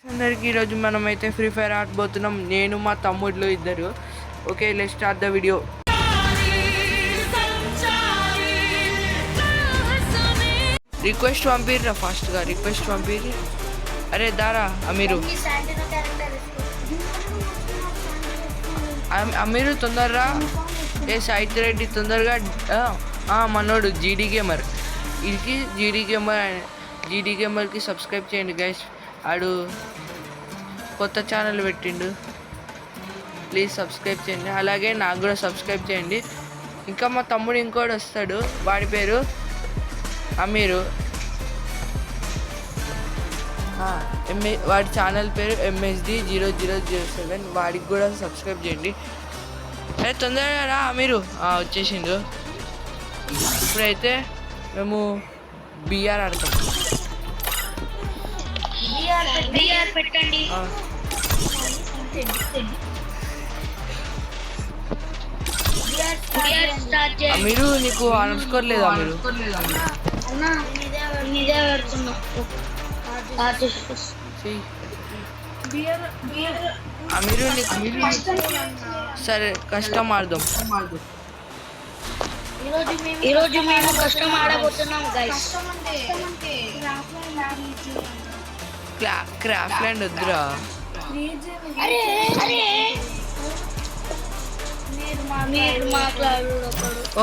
అందరికి ఈరోజు మనమైతే ఫ్రీ ఫైర్ ఆడబోతున్నాం. నేను మా తమ్ముళ్ళు ఇద్దరు. Okay, let's start the video. Request పంపిర్రా, ఫాస్ట్గా రిక్వెస్ట్ పంపిర్రి. అరే దారా అమీరు, అమీరు తొందరరా. ఏ సాయిత్ రెడ్డి తొందరగా. మనోడు జీడీ గేమర్, ఇది జీడీ గేమర్కి సబ్స్క్రైబ్ చేయండి గైస్. ఆడు కొత్త ఛానల్ పెట్టిండు, ప్లీజ్ సబ్స్క్రైబ్ చేయండి. అలాగే నాకు కూడా సబ్స్క్రైబ్ చేయండి. ఇంకా మా తమ్ముడు ఇంకోటి వస్తాడు, వాడి పేరు అమీరు. వాడి ఛానల్ పేరు MSD0007. వాడికి కూడా సబ్స్క్రైబ్ చేయండి. అదే తొందరగా రా అమీరు. వచ్చేసిండు. ఇప్పుడైతే మేము బిఆర్ ఆడతాం. మీరు నీకు అండర్స్కోర్ లేదా? మీరు సరే కష్టం ఆడదాం. ఈరోజు మేము కష్టం ఆడబోతున్నాం గైస్. క్రాఫ్ట్ ల్యాండ్ వద్దురా.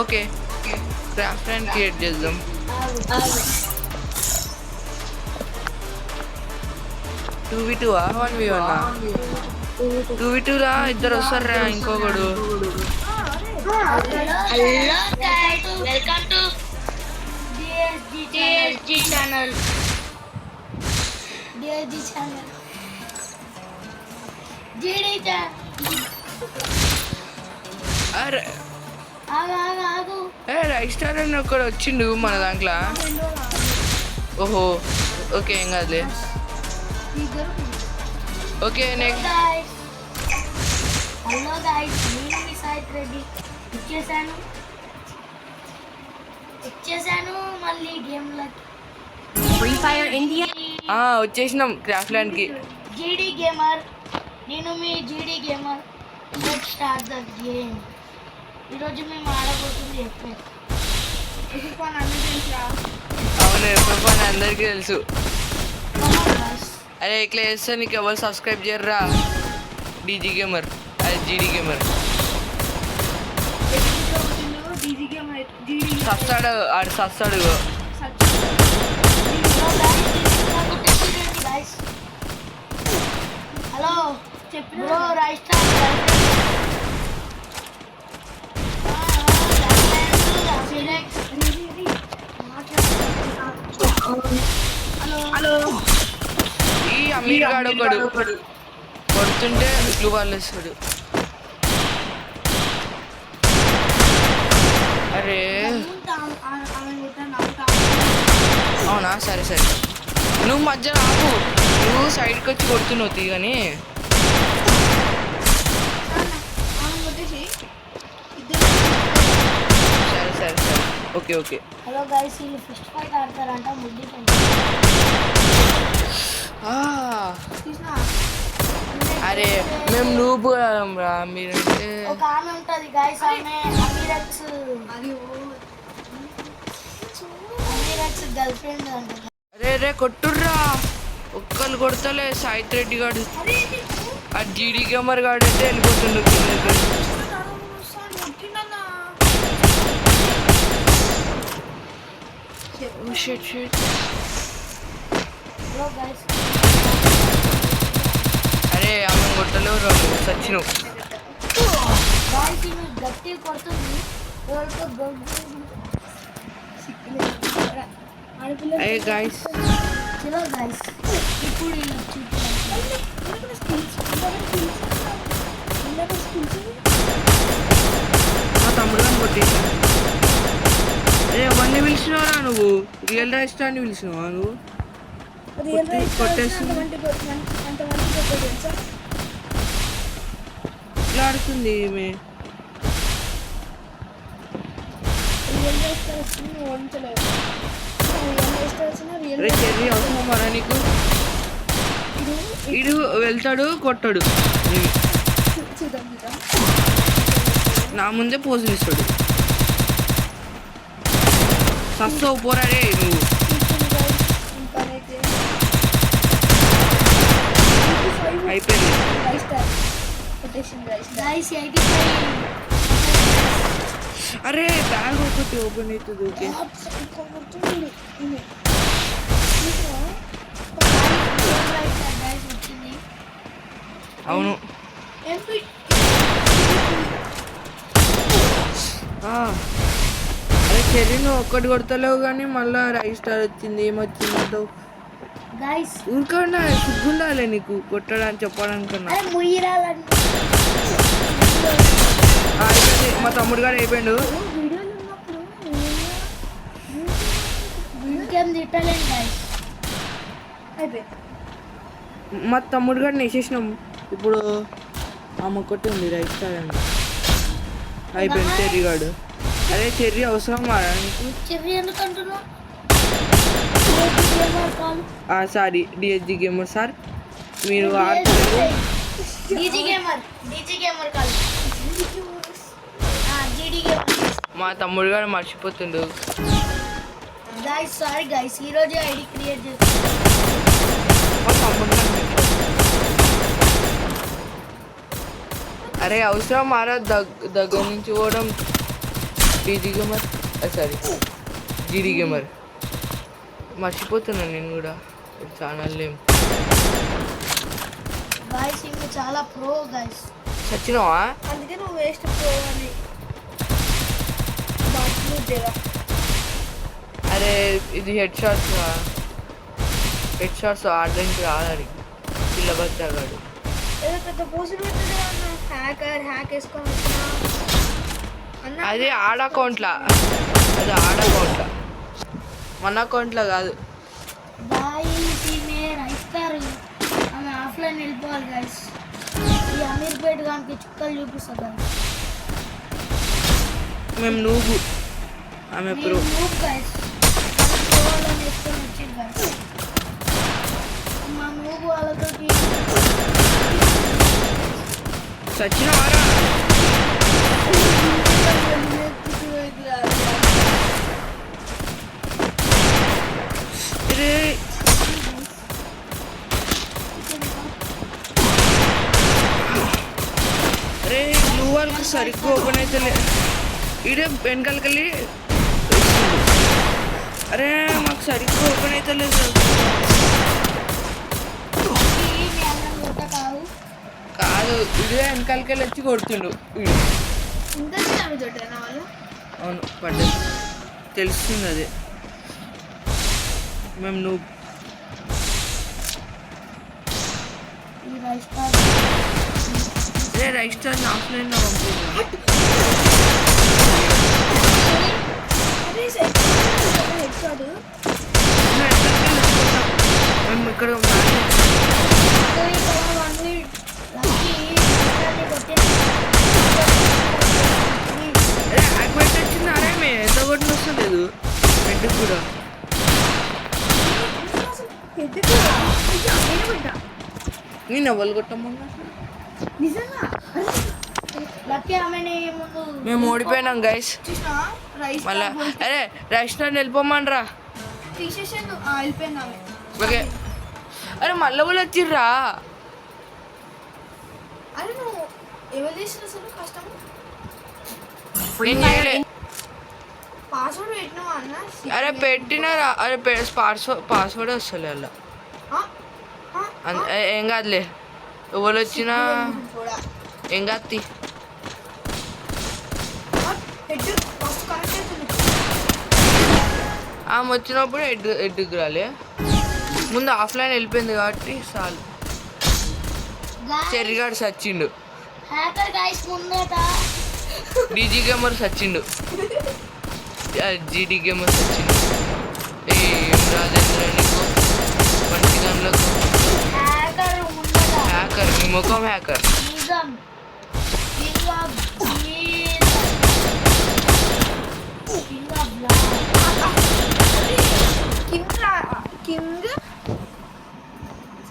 ఓకే, క్రాఫ్ట్ ల్యాండ్ క్రియేట్ చేద్దాం. 2v2 1v1 2v2 లా ఇద్దరు వస్తారా? ఇంకొకడు. Welcome to DSG channel. అరే రైట్ స్టార్ అని ఒకడు వచ్చిండు మన దాంట్లో. ఓహో, ఓకే, ఏం కాదులే. Okay, next. హలో గైస్, నేను మీ సాయిత్ రెడ్డి. వచ్చేసాను మళ్ళీ గేమ్లకి. ఫ్రీ ఫైర్ ఇండియా వచ్చేసినాం క్రాఫ్ట్ ల్యాండ్కి. జీడీ గేమర్, నేను మీ జీడీ gamer. Let's start the game. ఈరోజు మేము ఆడబోతుంది అవును, ఎప్పుడు అందరికీ తెలుసు. అరే ఇట్లా చేస్తే నీకు ఎవరు సబ్స్క్రైబ్ చేయర్రా? డీజీ గేమర్, అదే జీడీ గేమర్. సస్తాడు ఆడు, సస్తాడు. Hello bro, right hello. ఈ అమీర్ గాడు ఒకడు కొడుతుంటే ఇట్లు వాళ్ళు వస్తాడు. అరే అవునా, సరే సరే, నువ్వు మధ్యలో ఆపు. నువ్వు సైడ్కి వచ్చి కొడుతున్నావు తీ. కానీ సరే సరే సరే, ఓకే ఓకే. హలో గైస్, వీళ్ళు ఫిస్ట్ ఫైట్ ఆడతారంట. ముద్దు అరే మేము నూబు రా. మీరంటే ఒక ఆమె ఉంటుంది గైస్, ఆమె అమీరక్స్ గర్ల్ ఫ్రెండ్ అంట. అరే రే కొట్టుర్రా, ఒక్కళ్ళు కొడతలే. సాయిత్ రెడ్డి గాడు, ఆ జీడీ గేమర్ గాడు అయితే వెళ్ళిపోతుండు. హలో గైస్, అరే ఆమె కొట్టలేవు రాదు, సచ్చిను. గైస్ ఈమె గట్టి కొడుతుంది. అరే గైస్, చలో గైస్, ఇప్పుడు మా తమ్ముడు కొట్టేసాను. అరే అవన్నీ పిలిచినవరా నువ్వు? రియల్ రైస్టాన్ని పిలిచినవా నువ్వు? కొట్టేసి ఇట్లా ఆడుతుంది ఈమె. చెర్రీ అవసరం మరా నీకు? ఇడు వెళ్తాడు కొట్టాడు నా ముందే పోజులు ఇస్తాడు సస్తావు పోరాడే నువ్వు అయిపోయింది గైస్ 85 అరే బ్యాగ్ ఒకటి ఓపెన్ అవుతుంది ఓకే అవును అరే చెర్రీ నువ్వు ఒక్కటి కొడతలేవు కానీ మళ్ళీ రైస్ స్టార్ వచ్చింది ఏమొచ్చిందో గైస్ ఊరికన్నా సిగ్గుండాలి నీకు కొట్టడానికి చెప్పడానికన్నా అయిపోయింది మా తమ్ముడు గారు అయిపోయాడు మా తమ్ముడు గారిని వేసేసినాం ఇప్పుడు ఆమె ఒక్కటి ఉంది రైట్ స్టార్ అండి అయిపోయింది చెర్రీ గాడు అరే చెర్రీ అవసరం మారా నీకు చెర్రీ ఎందుకంటున్నావు సారీ డిఎస్జి గేమర్ సార్ మీరు ఆడుతున్నారు మా తమ్ముడు గారు మర్చిపోతుండు సారీ గైస్ ఈ రోజే ఐడి క్రియేట్ చేస్తాను మా తమ్ముడు గారు అరే అవసరం మారా దగ్గర నుంచి పోవడం డీజీ గేమర్ సారీ జీడీ గేమర్ మర్చిపోతున్నాను నేను కూడా ఛానల్ నేమ్ గైస్ ఇది చాలా ప్రో గైస్ సచ్చినావా అందుకే నువ్వు వేస్ట్ ప్రో అని బాట్లు అరే ఇది హెడ్ షాట్స్ ఆడడానికి రాదని పిల్ల బచ్చాగాడు ఏదో పెద్ద పోస్ట్ పెట్టినా హ్యాక్ వేసుకొని అది ఆడ అకౌంట్లా మన అకౌంట్లో కాదు ఇస్తారు ఆమె ఆఫ్లైన్ వెళ్ళిపోవాలి గైస్ ఈ అమీర్పేట గానికి చుక్కలు చూపిస్తా గైస్ మేము నువ్వు ఆమె ప్రో గైస్ వేసుకొని వచ్చింది గైస్ మా నువ్వు వాళ్ళతో సచ్చినవారా అరే నువ్వు వాళ్ళకి సరిగ్గా ఓపెన్ అయితే ఇడే వెనకాలకెళ్ళి అరే మాకు సరిగ్గా ఓపెన్ అయితే లేదు కాదు ఇదే వెనకాలకెళ్ళి వచ్చి కొడుతుండు అవును పడ్డది తెలుస్తుంది అదే మేము నువ్వు అదే రైస్ స్టార్ ఆఫ్లైన్లో పంపించాను మేము ఇక్కడ యాక్మెంట్ వచ్చింది అరే మేము ఎంత కొట్టిన వస్తలేదు హెడ్కి కూడా నేను ఎవరు కొట్టమన్నా మేము ఓడిపోయినాం గైస్ మళ్ళా అరే రెస్టారెంట్ వెళ్ళిపోమనరా ఓకే అరే మళ్ళీ వాళ్ళు వచ్చిర్రా అరే పెట్టినారా అరే పాస్వర్డ్ వస్తలే అలా ఏం కాదులే ఎవరు వచ్చినా ఏం కాదు ఆమె వచ్చినప్పుడు ఎడ్డుకు రాలే ముందు ఆఫ్లైన్ వెళ్ళిపోయింది కాబట్టి చాలు చెర్రిగాడు సచ్చిండు డీజీ గేమర్ సచ్చిండు జీడీ గేమర్ సచ్చిండు ఏం రాజేంద్ర నీకు మంచి గంటలకు హ్యాకర్ మీ ముఖం హ్యాకర్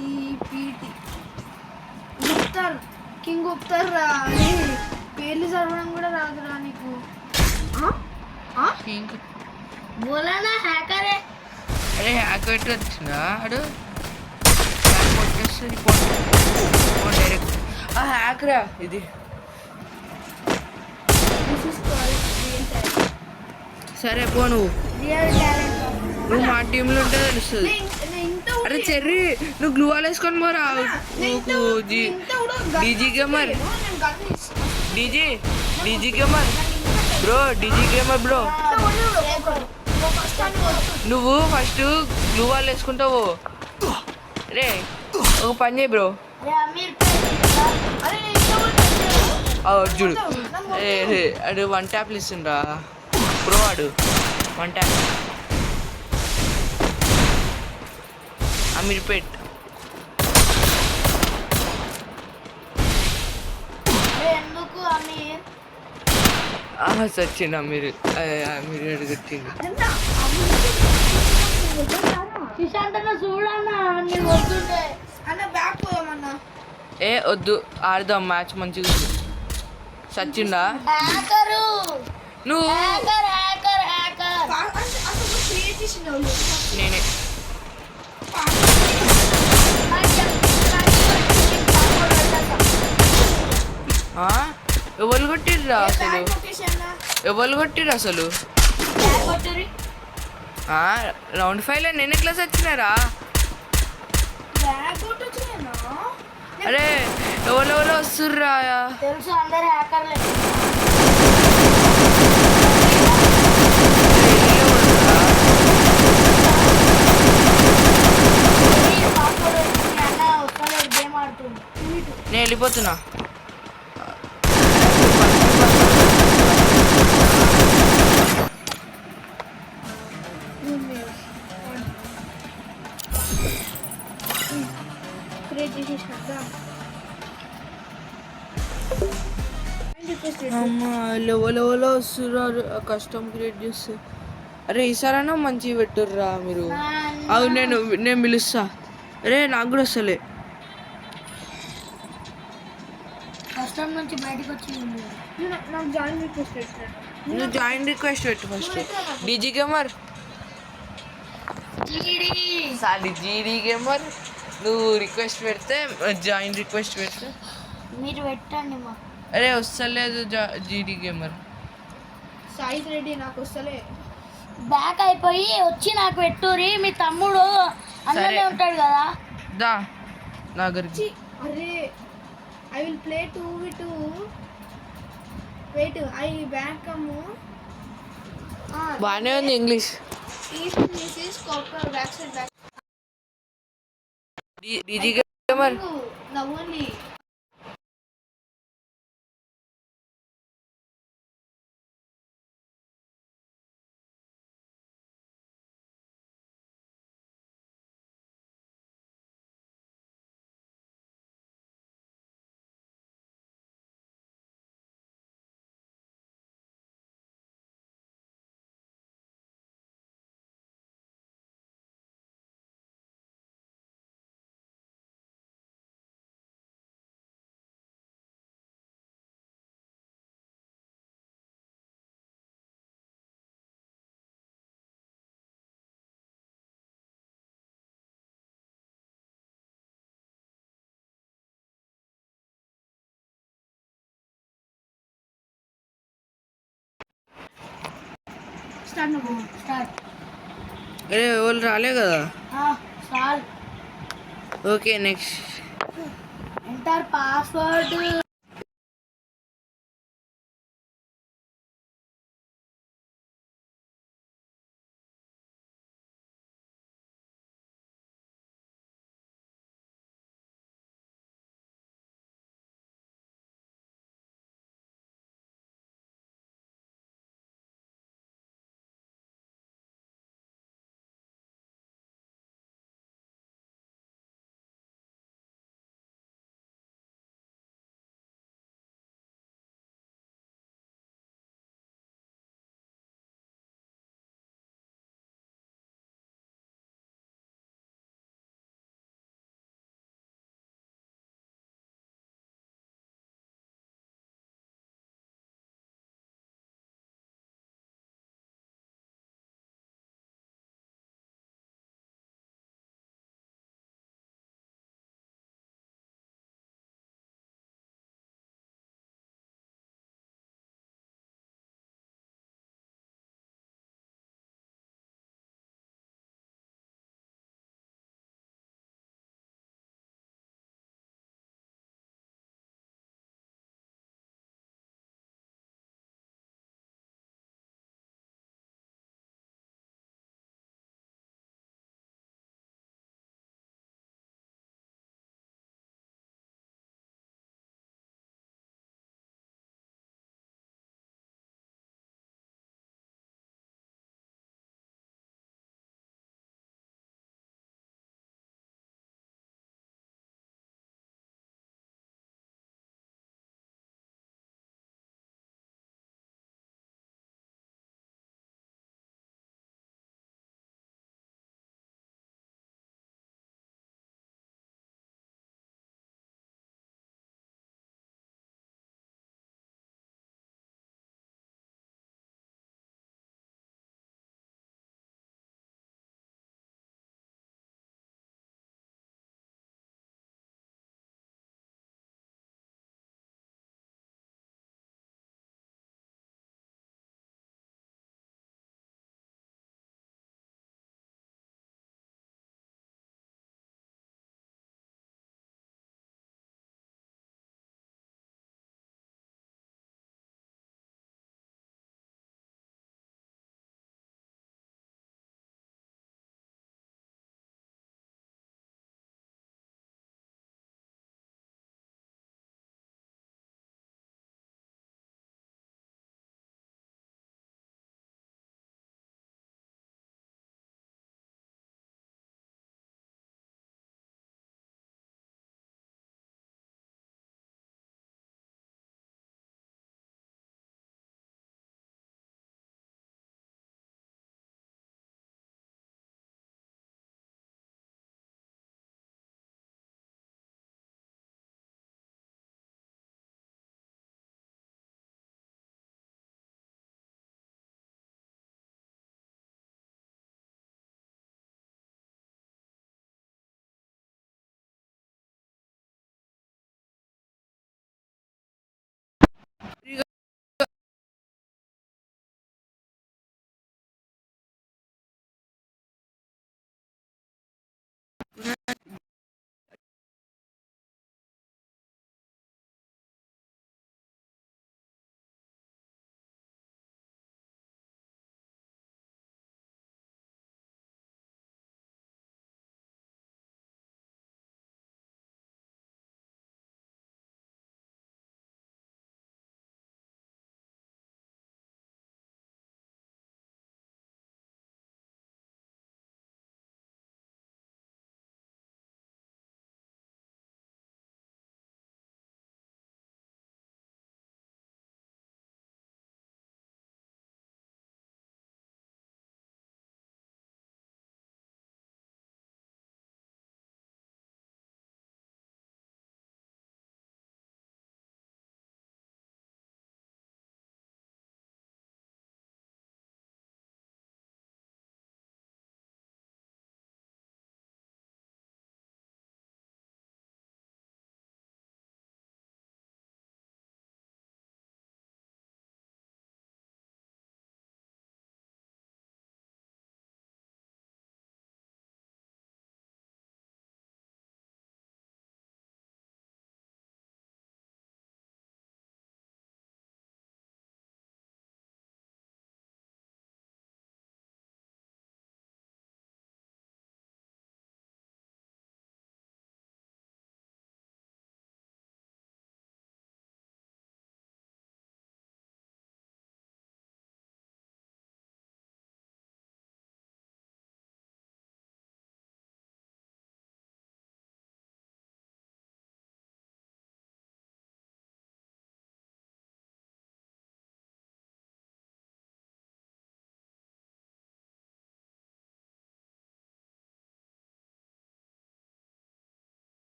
సిపిటి గుప్తర్ కింగ్ గుప్తర్ రా పేర్లు చదవడం కూడా రాదురా నీకు ఇంకా బోలానా హ్యాకరే అరే హ్యాక్ పెట్టి వచ్చిందా అడు డైరెక్ట్ హ్యాక్ రా ఇది. సరే పో నువ్వు మా టీంలో ఉంటే తెలుస్తుంది. అరే చెర్రీ నువ్వు గ్లూ వాల్ వేసుకొని పోరా DG gamer DG gamer bro నువ్వు ఫస్ట్ గ్లూ వాల్ వేసుకుంటావు. రే ఒక పని చేయి బ్రో చూడు అడు 1 ట్యాప్లు ఇస్తుండ్రా బ్రో వాడు 1 ట్యాప్ అమీర్పేట్ ఎందుకు అమీర్ సచిన్ అమీర్ అడుగుతుంది. చూడన్నా నేను వద్దుండే అన్న బ్యాక్ పోదామన్నా. ఏ వద్దు ఆడదాం మ్యాచ్ మంచిగా సచిన్డా హ్యాకరు నువ్వు హ్యాకర్ హ్యాకర్ హ్యాకర్ నేనే ఎవరు కొట్టిర్రా అసలు రౌండ్ 5లో నేను ఎట్లా వచ్చినారా? అరే ఎవరెవరో వస్తుర్రా తెలుసు అందరు హ్యాకర్లే. నేను వెళ్ళిపోతున్నా. లెవెల్ వస్తున్నారు కష్టం క్రియేట్ చేస్తే. అరే ఈసారైనా మంచిగా పెట్టుర్రా మీరు. అవును నేను పిలుస్తా. అరే నాకు కూడా వస్తలే. కష్టం నుంచి బయటకు వచ్చి నువ్వు జాయిన్ రిక్వెస్ట్ పెట్టు ఫస్ట్. డీజీ గేమర్ జీడీ గేమర్ నువ్వు రిక్వెస్ట్ పెడితే జాయిన్ రిక్వెస్ట్ పెడితే మీరు పెట్టండి మా. అరే వస్తలేదు జీడీ గేమర్ సాయి రెడ్డి నాకు వస్తలే. బ్యాక్ అయిపోయి వచ్చి నాకు పెట్టురి. మీ తమ్ముడు అందరే ఉంటాడు కదా దా నా దగ్గరికి. అరే I will play 2v2 wait I back come. బాగానే ఉంది ఇంగ్లీష్. డీజీ గేమర్ నవ్వుని స్టార్ట్. అరే వాళ్ళు రాలే కదా. Start. Okay next enter password.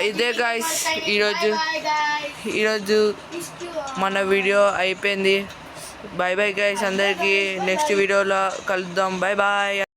ఇదే గాయస్ ఈరోజు Miss you. మన వీడియో అయిపోయింది. బాయ్ బాయ్ గైస్ అందరికీ. నెక్స్ట్ వీడియోలో కలుద్దాం. Bye bye.